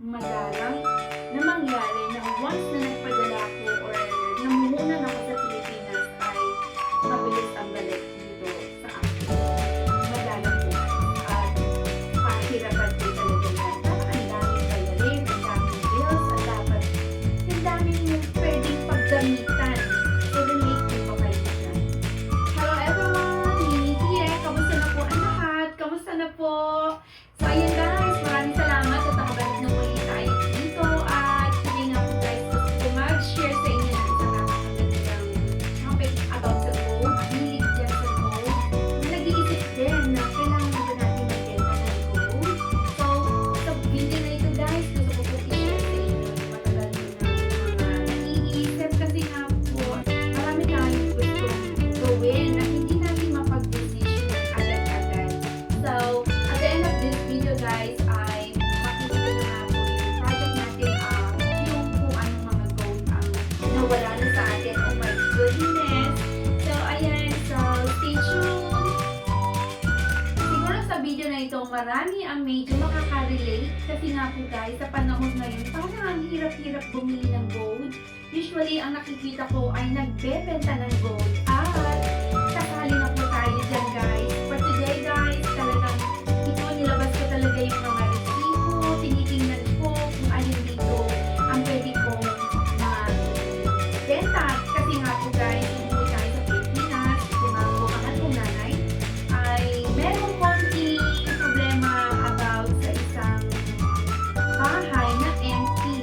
madalang na mangyari na once na nagpadala ko or namumunan ako sa Pilipinas ay mabilis ang balik dito sa akin. Madalang po. At pahirapan po talaga yan. Parang ang daming bayarin, ang daming bills, ang daming pwedeng paggamitan. So, relate po ba kayo dyan? Hello everyone! Nini here! Kamusta na po ang lahat? Kamusta na po? So, ayun guys, maraming salamat at nakabalik na muli tayo dito. At today nga po guys, gusto ko mag-share sa inyo ng isang napakagandang topic about sa gold. Hilig dyan sa gold. Nag-iisip din na kailangan ba natin magbenta ng gold. So, sa video na ito guys, gusto ko po i-share sa inyo. Matagal nyo na mga naiisip kasi nga po, marami tayong gustong gawin na hindi natin mapag-decision agad-agad. So, at the end of this video guys, ay makikita na nga po yung project natin, yung kung anong mga gold ang nawala na sa atin. Oh my goodness! So, ayan. So, stay tuned. Siguro sa video na ito, marami ang medyo makaka-relate kasi nga po guys, sa panahon ngayon, parang ang hirap-hirap bumili ng gold. Usually, ang nakikita ko ay nagbebenta ng gold at kasali na po tayo dyan guys. For today guys, talagang ito nilabas ko talaga yung mga resibo, tinitingnan ko kung alin dito ang pwede kong benta. Kasi nga po guys, umuwi tayo sa Pilipinas, kung nga po ang atong nanay, ay merong konting problema about sa isang bahay na empty.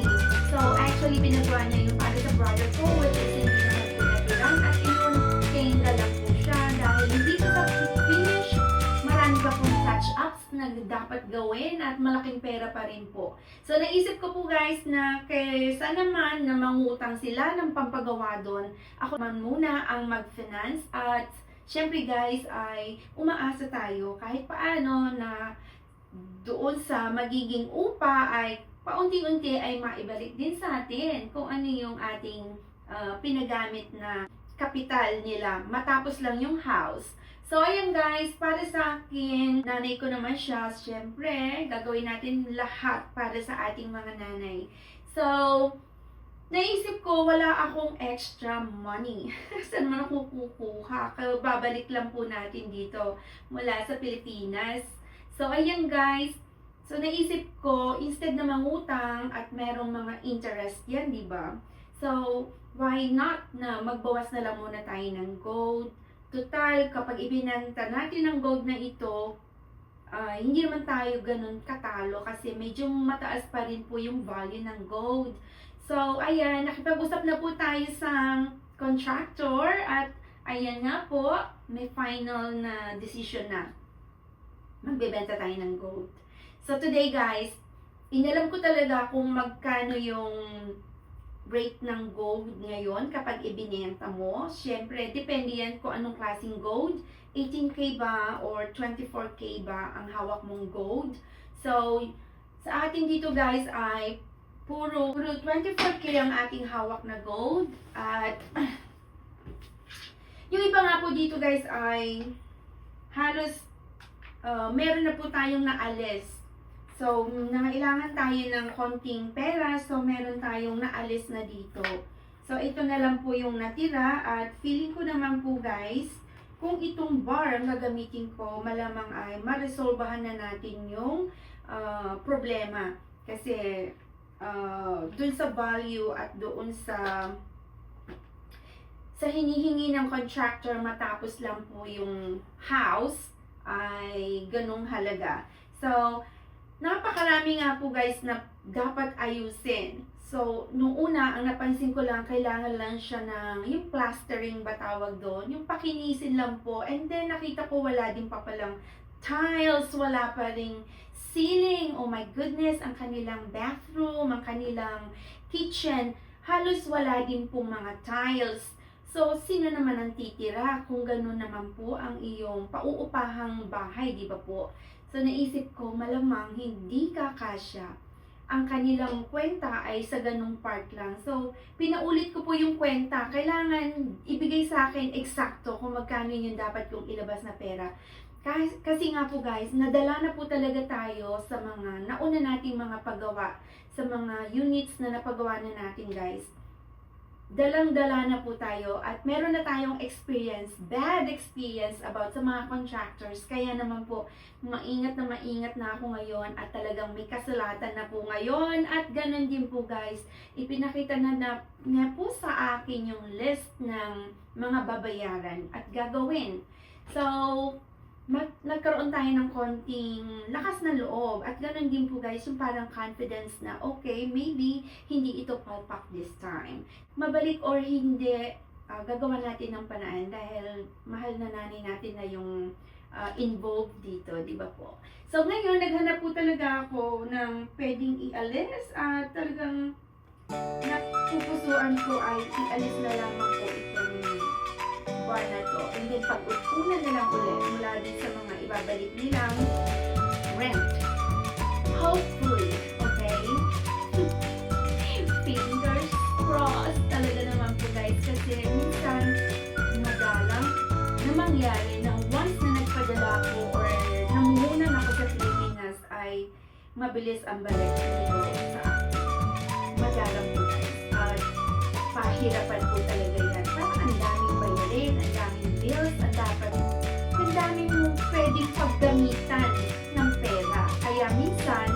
So actually, pinagawa niya yung para sa brother ko, which is hindi naman po natiran. At yun, kaya lang po siya dahil hindi ko sa finish. Marami pa pong touch-ups na dapat gawin at malaking pera pa rin po. So, naisip ko po guys na kaysa naman na mangutang sila ng pampagawa doon, ako man muna ang mag-finance at syempre guys ay umaasa tayo kahit paano na doon sa magiging upa ay paunti-unti ay maibalik din sa atin kung ano yung ating pinagamit na kapital nila matapos lang yung house. So, ayan guys, para sa akin, nanay ko naman siya, syempre, gagawin natin lahat para sa ating mga nanay. So, naisip ko, wala akong extra money. Saan man ako kukuha? Babalik lang po natin dito mula sa Pilipinas. So, ayan guys, so naisip ko, instead na mangutang at merong mga interest yan, di ba? So, why not na magbawas na lang muna tayo ng gold? Total, kapag ibinenta natin ang gold na ito, hindi naman tayo ganun katalo kasi medyo mataas pa rin po yung value ng gold. So, ayan, nakipag-usap na po tayo sa contractor at ayan nga po, may final na decision na magbebenta tayo ng gold. So, today guys, inalam ko talaga kung magkano yung rate ng gold ngayon kapag ibinenta mo. Siyempre, depende yan kung anong klaseng gold. 18K ba or 24K ba ang hawak mong gold. So, sa atin dito guys ay puro 24K ang ating hawak na gold. At yung iba nga po dito guys ay halos meron na po tayong naalis. So, nangailangan tayo ng konting pera, so meron tayong naalis na dito. So, ito na lang po yung natira at feeling ko naman po guys, kung itong bar ang gagamitin ko, malamang ay maresolbahan na natin yung problema. Kasi, dun sa value at doon sa hinihingi ng contractor matapos lang po yung house, ay ganung halaga. So, napakarami nga po guys na dapat ayusin. So, nung una, ang napansin ko lang, kailangan lang siya ng yung plastering ba tawag doon, yung pakinisin lang po. And then, nakita ko wala din pa palang tiles, wala pa ring ceiling. Oh my goodness, ang kanilang bathroom, ang kanilang kitchen, halos wala din po mga tiles. So, sino naman ang titira kung gano'n naman po ang iyong pauupahang bahay, di ba po? So, naisip ko, malamang hindi kakasya. Ang kanilang kwenta ay sa ganung part lang. So, pinaulit ko po yung kwenta. Kailangan ibigay sa akin eksakto kung magkano yung dapat kong ilabas na pera. Kasi nga po guys, nadala na po talaga tayo sa mga nauna nating mga paggawa, sa mga units na napagawa na natin guys. Dalang-dala na po tayo at meron na tayong experience, bad experience about sa mga contractors. Kaya naman po, maingat na ako ngayon at talagang may kasulatan na po ngayon. At ganun din po guys, ipinakita na po sa akin yung list ng mga babayaran at gagawin. So, nagkaroon tayo ng konting lakas ng loob at ganoon din po guys yung parang confidence na okay, maybe hindi ito palpak this time. Mabalik or hindi, gagawa natin ng panaan dahil mahal na nanay natin na yung involved dito, di ba po? So ngayon, naghanap po talaga ako ng pwedeng ialis at talagang napupusuan ko ay ialis na lamang po itong bar na to. And then pag-upunan na lang ulit mula din sa mga ibabalik nilang rent. Hopefully, okay? Fingers crossed talaga naman po guys kasi minsan madalang na mangyari na once na nagpadala ko or namuhunan ako sa Pilipinas ay mabilis ang balik nito sa akin. Madalang po guys. At pahirapan po talaga yan. Parang ang daming bayarin, ang daming bills, ang daming pwedeng paggamitan ng pera. Kaya minsan,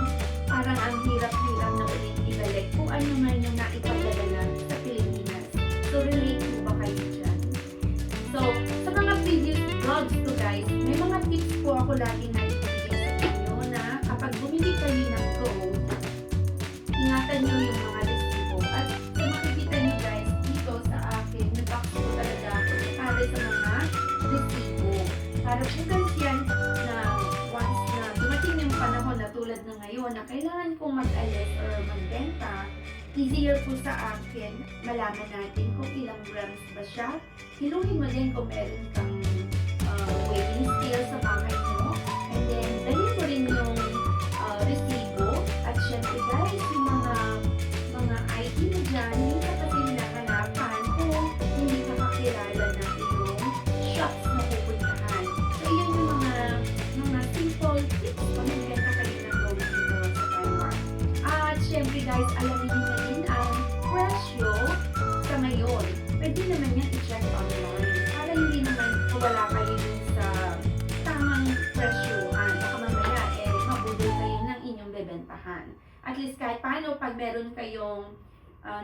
parang ang hirap-hirap na ulit ibalik kung ano man yung naipadala sa Pilipinas. So, relate po ba kayo dyan? So, sa mga previous vlogs ko guys, may mga tips po ako lagi na ibigay sa inyo na kapag bumili kayo ng gold, ingatan nyo yung mga resibo. At kung makikita nyo guys, dito sa akin, nag-box po talaga ako para sa mga resibo. Para po guys yan na once na dumating yung panahon na tulad na ngayon na kailangan kong mag-alis or magbenta, easier po sa akin malaman natin kung ilang grams ba siya. Hiluhin mo din kung meron kang weighing scale sa bahay mo. And then, dalhin mo rin yung resibo. At syempre guys, yung mga ID mo dyan, hindi ka kasi hinahanapan kung hindi ka kakilala na yung shops na pupuntahan. So, yun yung mga simple tips kung nagbenta kayo ng gold dito sa Taiwan. At syempre guys, alamin nyo na din ang presyo sa ngayon. Pwede naman yan i-check online para hindi naman wala kayo dun sa tamang presyohan. Baka mamaya mabudol kayo ng inyong bebentahan. At least kahit paano pag meron kayong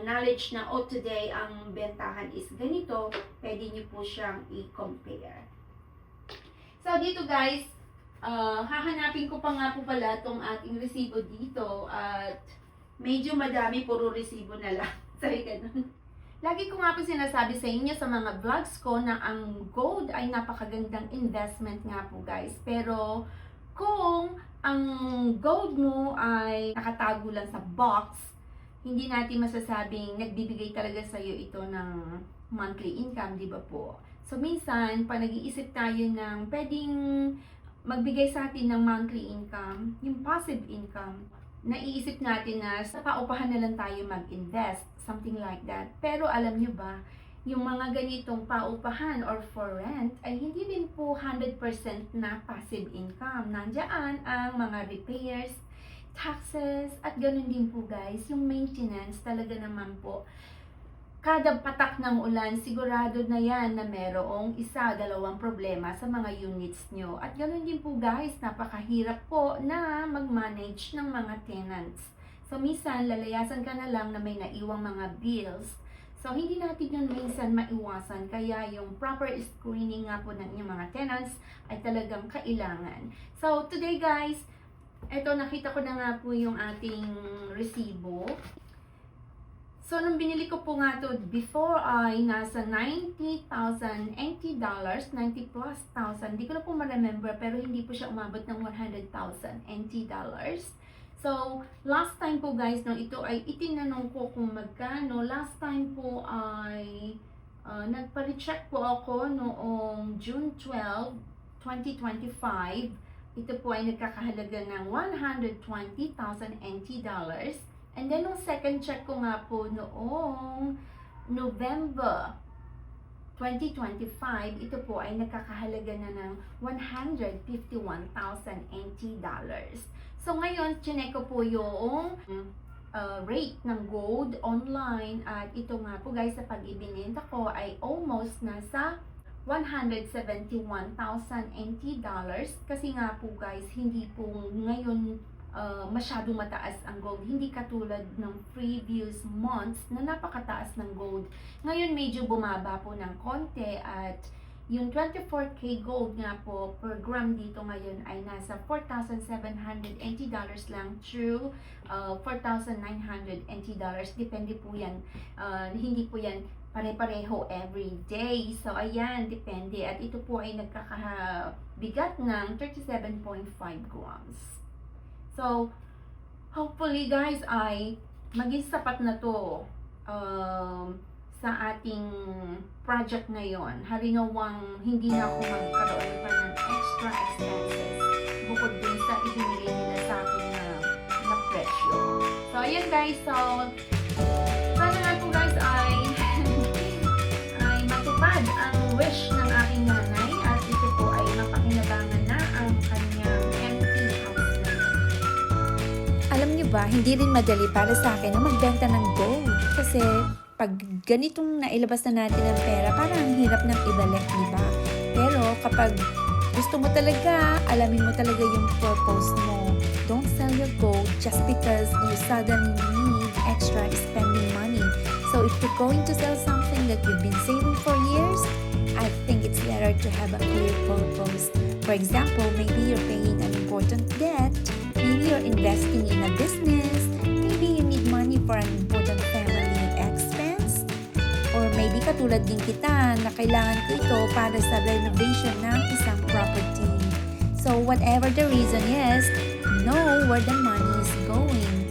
knowledge na today ang bentahan is ganito, pwede nyo po siyang i-compare. So dito guys, hahanapin ko pa nga po pala itong ating resibo dito at medyo madami, puro resibo na lang. Sorry, ganun. Lagi ko nga po sinasabi sa inyo sa mga vlogs ko na ang gold ay napakagandang investment nga po guys. Pero kung ang gold mo ay nakatago lang sa box, hindi natin masasabing nagbibigay talaga sa iyo ito ng monthly income, di ba po? So minsan, pag nag-iisip tayo ng pwedeng magbigay sa atin ng monthly income, yung passive income, naiisip natin na sa paupahan na lang tayo mag-invest, something like that. Pero alam nyo ba, yung mga ganitong paupahan or for rent ay hindi din po 100% na passive income. Nandiyan ang mga repairs, taxes, at ganun din po guys, yung maintenance talaga naman po. Kada patak ng ulan, sigurado na yan na merong isa, dalawang problema sa mga units nyo. At ganoon din po guys, napakahirap po na mag-manage ng mga tenants. So minsan, lalayasan ka na lang na may naiwang mga bills. So hindi natin yun minsan maiwasan. Kaya yung proper screening nga po ng inyong mga tenants ay talagang kailangan. So today guys, eto nakita ko na nga po yung ating resibo. So, nung binili ko po nga to before ay nasa $90,000 NT, 90 plus thousand. Hindi ko na po ma-remember pero hindi po siya umabot ng 100,000 NT dollars. So, last time po guys, nung ito ay itinanong ko kung magkano, last time po ay nagpa-recheck po ako noong June 12, 2025. Ito po ay nagkakahalaga ng 120,000 NT dollars. And then, nung second check ko nga po noong November 2025, ito po ay nagkakahalaga na ng 151,000 NT dollars. So ngayon, chinek ko po yung rate ng gold online at ito nga po guys, sa pag-ibinenta ko ay almost nasa 171,000 NT dollars kasi nga po guys, hindi po ngayon masyadong mataas ang gold, hindi katulad ng previous months na napakataas ng gold. Ngayon medyo bumaba po ng konti at yung 24K gold nga po per gram dito ngayon ay nasa 4,700 NT dollars lang to 4,900 NT dollars. Depende po yan, hindi po yan pare-pareho every day. So ayan, depende. At ito po ay nagkakabigat ng 37.5 grams. So hopefully guys ay maging sapat na to sa ating project ngayon. Halinawang hindi na ako magkaroon pa ng extra expenses bukod dun sa ibinigay nila sa akin na presyo. So ayan guys, so sana nga po guys ay matupad ang wish ng aking nanay at ito po ay mapakinabangan na ang kanyang empty house na yun. Alam niyo ba, hindi rin madali para sa akin na magbenta ng gold kasi pag ganitong nailabas na natin ang pera, parang ang hirap ng ibalik, di ba? Pero kapag gusto mo talaga, alamin mo talaga yung purpose mo. Don't sell your gold just because you suddenly need extra spending money. So if you're going to sell something that you've been saving for years, I think it's better to have a clear purpose. For example, maybe you're paying an important debt, maybe you're investing in a business, maybe you need money for an important family expense, or maybe katulad din kita na kailangan ko ito para sa renovation ng isang property. So whatever the reason is, know where the money is going.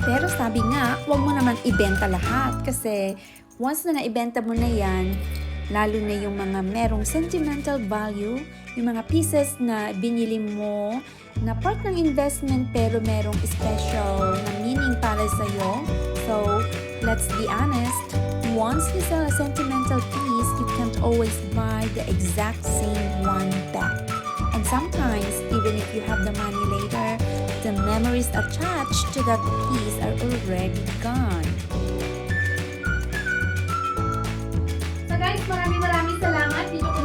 Pero sabi nga, huwag mo naman ibenta lahat kasi once na naibenta mo na yan, lalo na yung mga merong sentimental value, yung mga pieces na binili mo na part ng investment pero merong special na meaning para sa'yo. So, let's be honest, once you sell a sentimental piece, you can't always buy the exact same one back. And sometimes, even if you have the money later, the memories attached to that piece are already gone. So guys, maraming salamat dito